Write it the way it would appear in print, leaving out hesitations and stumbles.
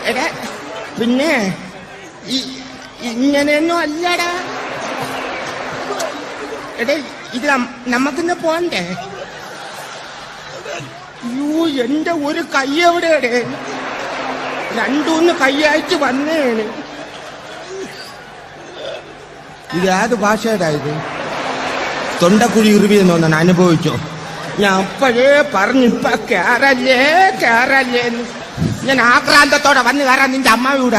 എടാ പിന്നെ ഇങ്ങനെയൊന്നും അല്ലടാ. എടേ ഇത് നമ്മക്കിന്ന് പോണ്ടേ? യൂ എന്റെ ഒരു കൈ എവിടെയടേ? രണ്ടൂന്ന് കൈയായിട്ട് വന്നേണ്. ഇത് ഏത് ഭാഷയുടെ ഇത്? തൊണ്ടക്കുഴി ഇറുവിയെന്ന് തോന്നാൻ അനുഭവിച്ചോ? ഞാൻ അപ്പോഴേ പറഞ്ഞിപ്പ കേറല്ലേ കേറല്ലേന്ന്. ഞാൻ ആക്രാന്തത്തോടെ വന്ന് കയറാൻ നിന്റെ അമ്മാവിയുടെ